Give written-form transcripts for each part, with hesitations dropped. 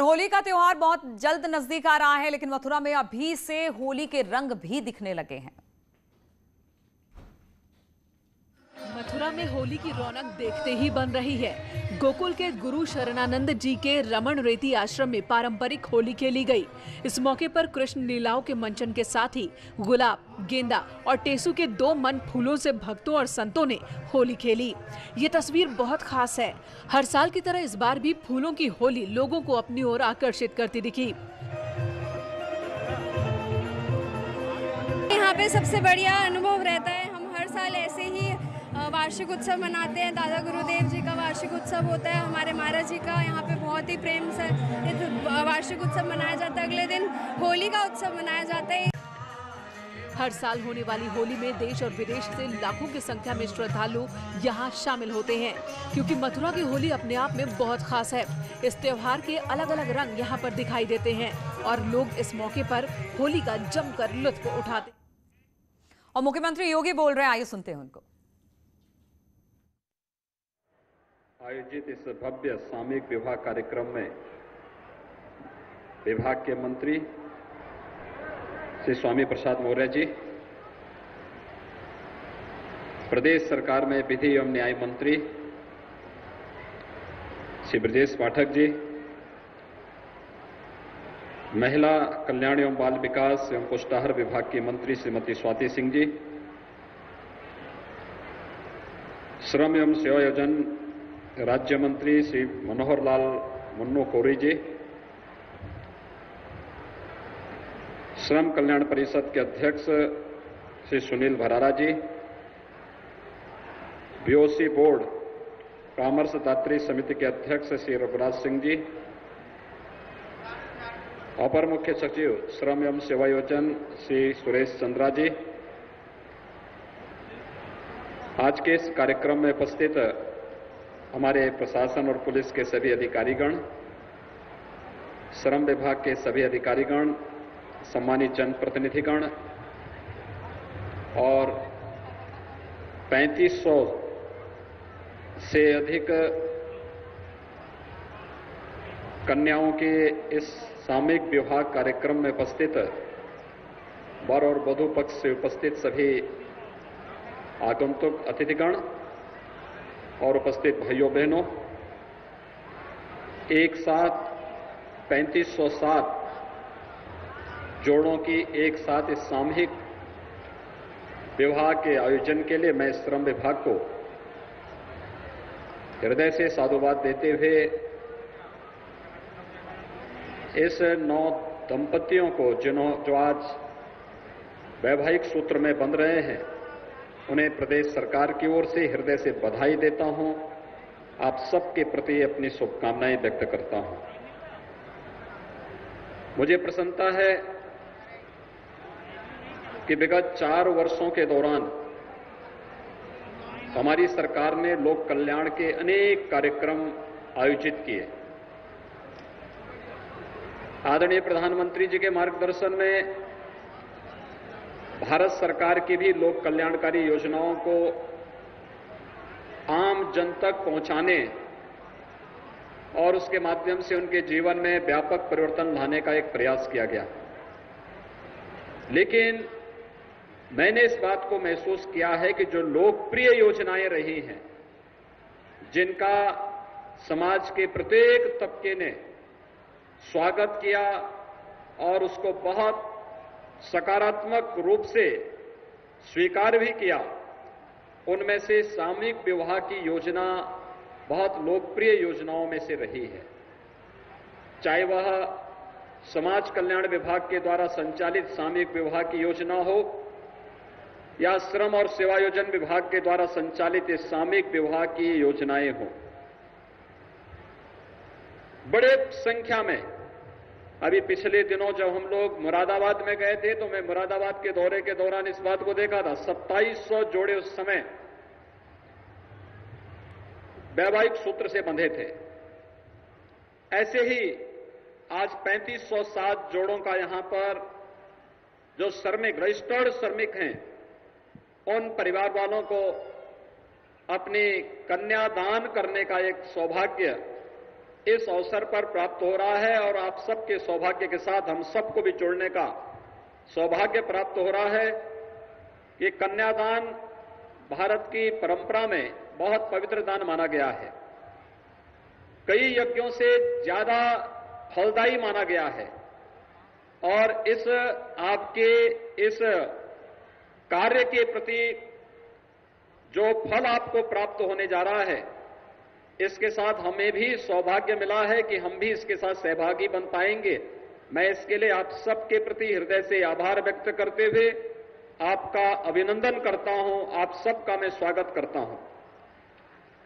होली का त्योहार बहुत जल्द नजदीक आ रहा है, लेकिन मथुरा में अभी से होली के रंग भी दिखने लगे हैं। मथुरा में होली की रौनक देखते ही बन रही है। गोकुल के गुरु शरणानंद जी के रमण रेती आश्रम में पारंपरिक होली खेली गई। इस मौके पर कृष्ण लीलाओं के मंचन के साथ ही गुलाब, गेंदा और टेसू के 2 मन फूलों से भक्तों और संतों ने होली खेली। ये तस्वीर बहुत खास है। हर साल की तरह इस बार भी फूलों की होली लोगों को अपनी ओर आकर्षित करती दिखी। यहाँ पे सबसे बढ़िया अनुभव रहता है। हम हर साल ऐसे ही वार्षिक उत्सव मनाते हैं। दादा गुरुदेव जी का वार्षिक उत्सव होता है, हमारे महाराज जी का यहाँ पे बहुत ही प्रेम से वार्षिक उत्सव मनाया जाता है। अगले दिन होली का उत्सव मनाया जाता है। हर साल होने वाली होली में देश और विदेश से लाखों की संख्या में श्रद्धालु यहाँ शामिल होते हैं, क्योंकि मथुरा की होली अपने आप में बहुत खास है। इस त्योहार के अलग अलग रंग यहाँ पर दिखाई देते हैं और लोग इस मौके पर होली का जमकर लुत्फ उठाते। और मुख्यमंत्री योगी बोल रहे हैं, आइए सुनते हैं उनको। आयोजित इस भव्य सामूहिक विवाह कार्यक्रम में विभाग के मंत्री श्री स्वामी प्रसाद मौर्य जी, प्रदेश सरकार में विधि एवं न्याय मंत्री श्री ब्रजेश पाठक जी, महिला कल्याण एवं बाल विकास एवं पुष्टाहार विभाग की मंत्री श्रीमती स्वाति सिंह जी, श्रम एवं सेवायोजन राज्य मंत्री श्री मनोहर लाल मुन्नो कोरी जी, श्रम कल्याण परिषद के अध्यक्ष श्री सुनील भरारा जी, बीओसी बोर्ड कॉमर्स दात्री समिति के अध्यक्ष श्री रघुराज सिंह जी, अपर मुख्य सचिव श्रम एवं सेवायोजन श्री सुरेश चंद्रा जी, आज के इस कार्यक्रम में उपस्थित हमारे प्रशासन और पुलिस के सभी अधिकारीगण, श्रम विभाग के सभी अधिकारीगण, सम्मानित जनप्रतिनिधिगण और 3500 से अधिक कन्याओं के इस सामूहिक विवाह कार्यक्रम में उपस्थित वर और वधू पक्ष से उपस्थित सभी आगंतुक अतिथिगण और उपस्थित भाइयों बहनों, एक साथ 3507 जोड़ों की एक साथ इस सामूहिक विवाह के आयोजन के लिए मैं श्रम विभाग को हृदय से साधुवाद देते हुए इस 9 दंपतियों को जो आज वैवाहिक सूत्र में बंध रहे हैं, उन्हें प्रदेश सरकार की ओर से हृदय से बधाई देता हूं। आप सबके प्रति अपनी शुभकामनाएं व्यक्त करता हूं। मुझे प्रसन्नता है कि विगत 4 वर्षों के दौरान हमारी सरकार ने लोक कल्याण के अनेक कार्यक्रम आयोजित किए। आदरणीय प्रधानमंत्री जी के मार्गदर्शन में भारत सरकार की भी लोक कल्याणकारी योजनाओं को आम जन तक पहुंचाने और उसके माध्यम से उनके जीवन में व्यापक परिवर्तन लाने का एक प्रयास किया गया। लेकिन मैंने इस बात को महसूस किया है कि जो लोकप्रिय योजनाएं रही हैं, जिनका समाज के प्रत्येक तबके ने स्वागत किया और उसको बहुत सकारात्मक रूप से स्वीकार भी किया, उनमें से सामूहिक विवाह की योजना बहुत लोकप्रिय योजनाओं में से रही है। चाहे वह समाज कल्याण विभाग के द्वारा संचालित सामूहिक विवाह की योजना हो या श्रम और सेवायोजन विभाग के द्वारा संचालित इस सामूहिक विवाह की योजनाएं हो। बड़े संख्या में अभी पिछले दिनों जब हम लोग मुरादाबाद में गए थे, तो मैं मुरादाबाद के दौरे के दौरान इस बात को देखा था। 2700 जोड़े उस समय वैवाहिक सूत्र से बंधे थे। ऐसे ही आज 3507 जोड़ों का यहां पर जो श्रमिक, रजिस्टर्ड श्रमिक हैं, उन परिवार वालों को अपनी कन्यादान करने का एक सौभाग्य इस अवसर पर प्राप्त हो रहा है और आप सबके सौभाग्य के साथ हम सबको भी जोड़ने का सौभाग्य प्राप्त हो रहा है। ये कन्यादान भारत की परंपरा में बहुत पवित्र दान माना गया है, कई यज्ञों से ज्यादा फलदायी माना गया है और इस आपके इस कार्य के प्रति जो फल आपको प्राप्त होने जा रहा है, इसके साथ हमें भी सौभाग्य मिला है कि हम भी इसके साथ सहभागी बन पाएंगे। मैं इसके लिए आप सबके प्रति हृदय से आभार व्यक्त करते हुए आपका अभिनंदन करता हूं, आप सबका मैं स्वागत करता हूं।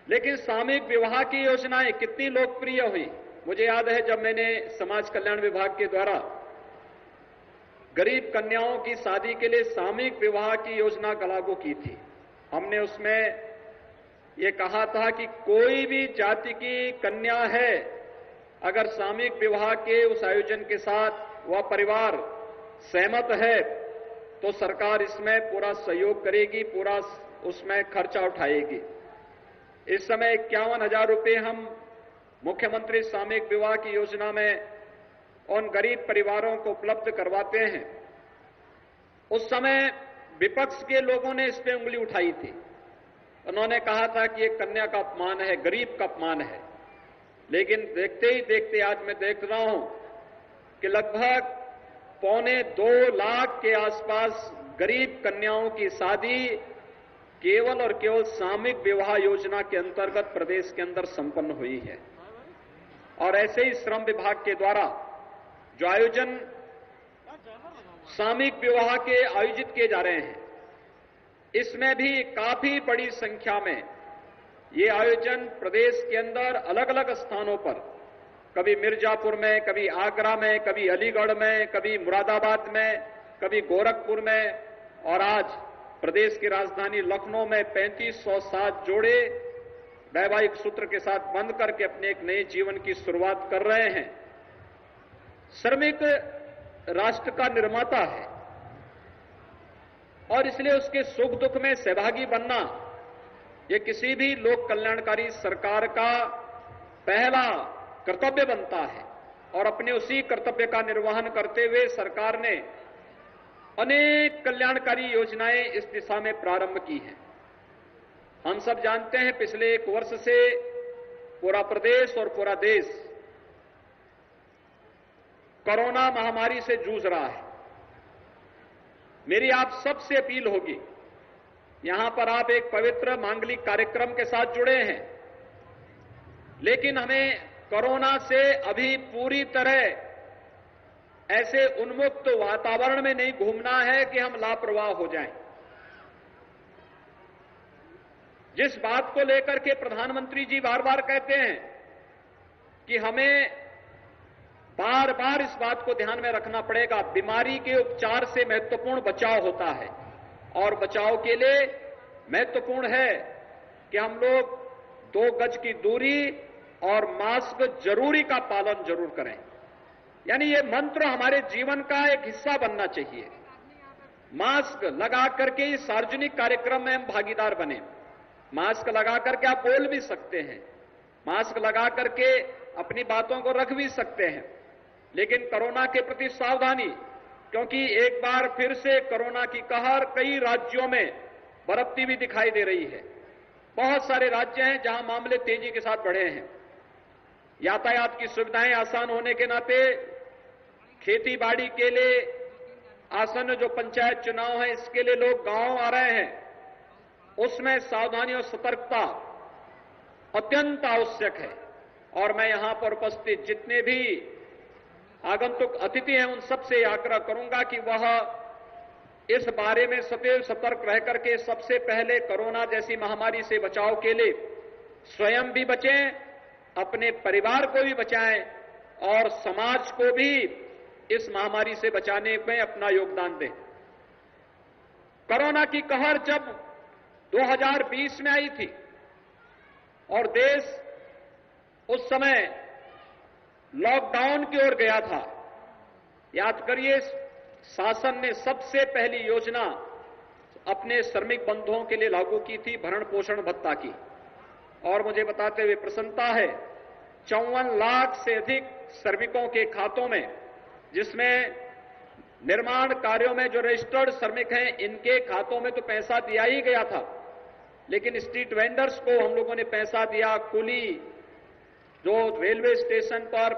लेकिन सामूहिक विवाह की योजनाएं कितनी लोकप्रिय हुई। मुझे याद है जब मैंने समाज कल्याण विभाग के द्वारा गरीब कन्याओं की शादी के लिए सामूहिक विवाह की योजना लागू की थी, हमने उसमें ये कहा था कि कोई भी जाति की कन्या है, अगर सामूहिक विवाह के उस आयोजन के साथ वह परिवार सहमत है तो सरकार इसमें पूरा सहयोग करेगी, पूरा उसमें खर्चा उठाएगी। इस समय 51,000 रुपये हम मुख्यमंत्री सामूहिक विवाह की योजना में उन गरीब परिवारों को उपलब्ध करवाते हैं। उस समय विपक्ष के लोगों ने इस पे उंगली उठाई थी, उन्होंने कहा था कि ये कन्या का अपमान है, गरीब का अपमान है। लेकिन देखते ही देखते आज मैं देख रहा हूं कि लगभग 2.25 लाख के आसपास गरीब कन्याओं की शादी केवल और केवल सामूहिक विवाह योजना के अंतर्गत प्रदेश के अंदर संपन्न हुई है। और ऐसे ही श्रम विभाग के द्वारा जो आयोजन सामूहिक विवाह के आयोजित किए जा रहे हैं, इसमें भी काफी बड़ी संख्या में ये आयोजन प्रदेश के अंदर अलग अलग स्थानों पर, कभी मिर्जापुर में, कभी आगरा में, कभी अलीगढ़ में, कभी मुरादाबाद में, कभी गोरखपुर में और आज प्रदेश की राजधानी लखनऊ में 3507 जोड़े वैवाहिक सूत्र के साथ बंध करके अपने एक नए जीवन की शुरुआत कर रहे हैं। श्रमिक राष्ट्र का निर्माता है और इसलिए उसके सुख दुख में सहभागी बनना ये किसी भी लोक कल्याणकारी सरकार का पहला कर्तव्य बनता है। और अपने उसी कर्तव्य का निर्वहन करते हुए सरकार ने अनेक कल्याणकारी योजनाएं इस दिशा में प्रारंभ की हैं। हम सब जानते हैं पिछले 1 वर्ष से पूरा प्रदेश और पूरा देश कोरोना महामारी से जूझ रहा है। मेरी आप सबसे अपील होगी, यहां पर आप एक पवित्र मांगलिक कार्यक्रम के साथ जुड़े हैं, लेकिन हमें कोरोना से अभी पूरी तरह ऐसे उन्मुक्त वातावरण में नहीं घूमना है कि हम लापरवाह हो जाएं। जिस बात को लेकर के प्रधानमंत्री जी बार बार कहते हैं कि हमें बार बार इस बात को ध्यान में रखना पड़ेगा, बीमारी के उपचार से महत्वपूर्ण बचाव होता है और बचाव के लिए महत्वपूर्ण है कि हम लोग 2 गज की दूरी और मास्क जरूरी का पालन जरूर करें। यानी ये मंत्र हमारे जीवन का एक हिस्सा बनना चाहिए। मास्क लगा करके इस सार्वजनिक कार्यक्रम में हम भागीदार बने। मास्क लगा करके आप बोल भी सकते हैं, मास्क लगा करके अपनी बातों को रख भी सकते हैं, लेकिन कोरोना के प्रति सावधानी, क्योंकि एक बार फिर से कोरोना की कहर कई राज्यों में बरतती भी दिखाई दे रही है। बहुत सारे राज्य हैं जहां मामले तेजी के साथ बढ़े हैं। यातायात की सुविधाएं आसान होने के नाते खेती बाड़ी के लिए आसन्न जो पंचायत चुनाव है इसके लिए लोग गांव आ रहे हैं, उसमें सावधानी और सतर्कता अत्यंत आवश्यक है। और मैं यहां पर उपस्थित जितने भी आगंतुक अतिथि हैं उन सबसे आग्रह करूंगा कि वह इस बारे में सदैव सतर्क रह करके सबसे पहले कोरोना जैसी महामारी से बचाव के लिए स्वयं भी बचें, अपने परिवार को भी बचाएं और समाज को भी इस महामारी से बचाने में अपना योगदान दें। कोरोना की कहर जब 2020 में आई थी और देश उस समय लॉकडाउन की ओर गया था, याद करिए शासन ने सबसे पहली योजना अपने श्रमिक बंधुओं के लिए लागू की थी, भरण पोषण भत्ता की। और मुझे बताते हुए प्रसन्नता है 54 लाख से अधिक श्रमिकों के खातों में, जिसमें निर्माण कार्यों में जो रजिस्टर्ड श्रमिक हैं इनके खातों में तो पैसा दिया ही गया था, लेकिन स्ट्रीट वेंडर्स को हम लोगों ने पैसा दिया। कुली जो रेलवे स्टेशन पर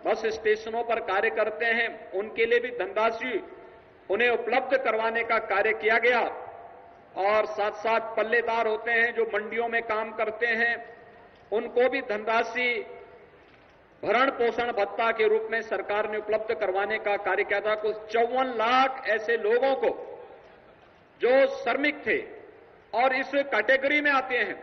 बस स्टेशनों पर कार्य करते हैं उनके लिए भी धनराशि उन्हें उपलब्ध करवाने का कार्य किया गया। और साथ साथ पल्लेदार होते हैं जो मंडियों में काम करते हैं उनको भी धनराशि भरण पोषण भत्ता के रूप में सरकार ने उपलब्ध करवाने का कार्य किया था। कुल 54 लाख ऐसे लोगों को जो श्रमिक थे और इस कैटेगरी में आते हैं